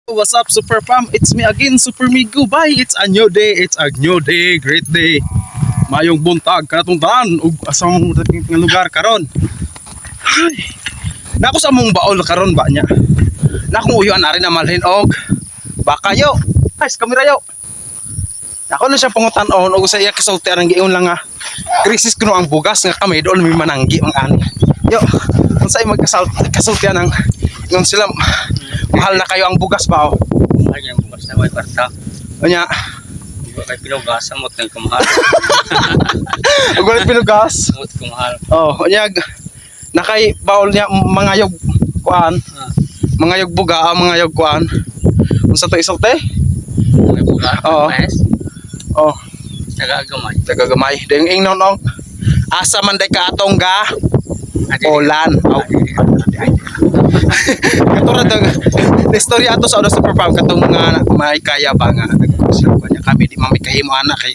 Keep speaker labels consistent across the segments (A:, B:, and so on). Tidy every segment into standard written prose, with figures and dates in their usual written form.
A: What's up, Super Fam? It's me again, Super Migo. Bye! It's a new day. It's a new day. Great day. Mayong buntag, kanatungtaan. Ug asang lugar karon. Ay. Nako sa mong baol karon ba niya? Nakong uyuan na rin na malhin og baka yo. Guys, kamera yo. Ako na siya pangutan-on og sa iya kasulti ang giingon lang nga. Krisis kuno ang bugas nga kami doon may mananggi ang ani. Yo, unsay magkasultian ang ngon sila mahal na kayo ang bugas ba o?
B: Mahal yung bukas na may kwarta.
A: Anya,
B: Kay pinugas, amot na yung kumahal.
A: ang gulit pinugas.
B: Amot kumahal.
A: Oh, anya nakay baol niya mangayog kuan. Mangayog buga, mangayog kuan. Unsa to isulti?
B: May buga.
A: Oo.
B: Mas.
A: Oh,
B: Nagagamay.
A: tagagamay. Ding ingnon og asa man day ka atong ga Olan. Katulad ng istorya ato sa Super Farm katong mga may kaya ba nga nagkusap kanya kami di man may kahimo anak kay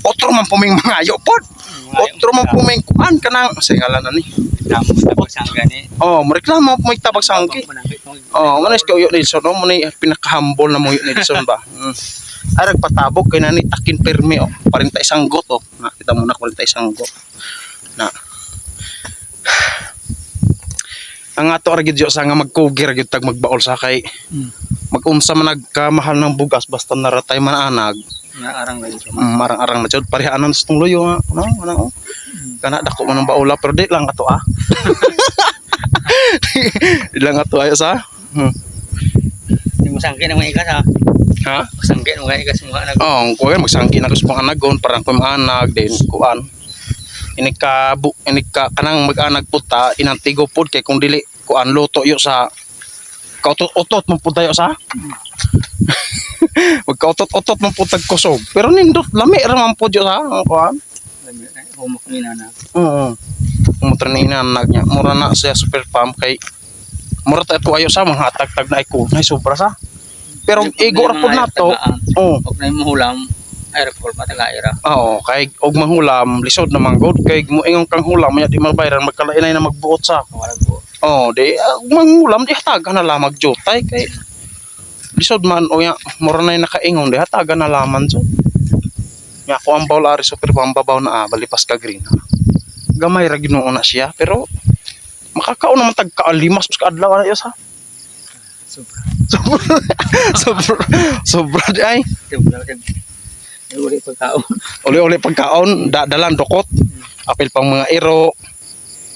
A: otro man puming mangayo pod. Otro man puming kuan kanang sa ngalan ani.
B: Tapos tapos ang gani.
A: Oh, mareklamo mo tabag sangki. Oh, manes ka uyo Nelson, mo ni pinaka-humble na mo uyo Nelson ba. Ay nagpatabog kay nani takin permi oh. 41 got oh. Nakita mo na 41 got. Na ang ato ra gid sa nga magkugir gid tag magbaol sa kay mag-unsa man nagkamahal ng bugas basta naratay man anag
B: Naarang na yun.
A: marang-arang na jud parehanan sa tong luyo nga ano kana dako man ang baula pero di lang ato di lang ato ayo sa
B: Yung masangkin ang mga ikas ha.
A: ha
B: Masangkin ang mga ikas mga anak.
A: oh kuan magsangki na gusto pang anagon parang kum anag din kuan ini ka kanang mag-anag puta inantigo pod kay kung dili kuan luto yo sa kautot-utot mo pud tayo sa magkautot-utot mo pud tag kusog pero nindot lami ra man pud yo sa kuan
B: Humok ni nana.
A: oo umutra ni inanag niya mura na siya Super Farm kay mura ta to ayo sa mga tag-tag na iko nay sobra sa pero ego ra pud nato oo
B: Huwag na yung mahulam. Ay report matagaira.
A: oo kay og manghulam lisod na manggod kay moingon kang hulam nya di mabayran magkalainay na magbuot sa
B: Kawalag po.
A: oh di manghulam di hatagan na lamag jutay kay lisod man o ya mura na nakaingon di hatagan na laman so nya ko ang bawl ari Super Farm babaw na balipas ka green gamay ra Ginoo na siya pero makakaon naman tag kaalimas ka adlaw na yo sa
B: Sobra.
A: sobra di ay
B: Sobra. Uli pagkaon.
A: uli pagkaon dalan dokot apil pang mga iro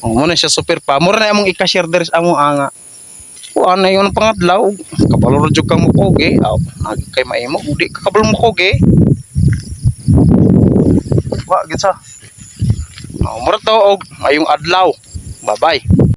A: oh mo na siya Super Farm mura na among i-cashier deres amo anga kuan na yon pangadlaw kabalo jud kang mokoge kay maimo udi ka kabalo mokoge wa gid sa mura to og ayong adlaw bye bye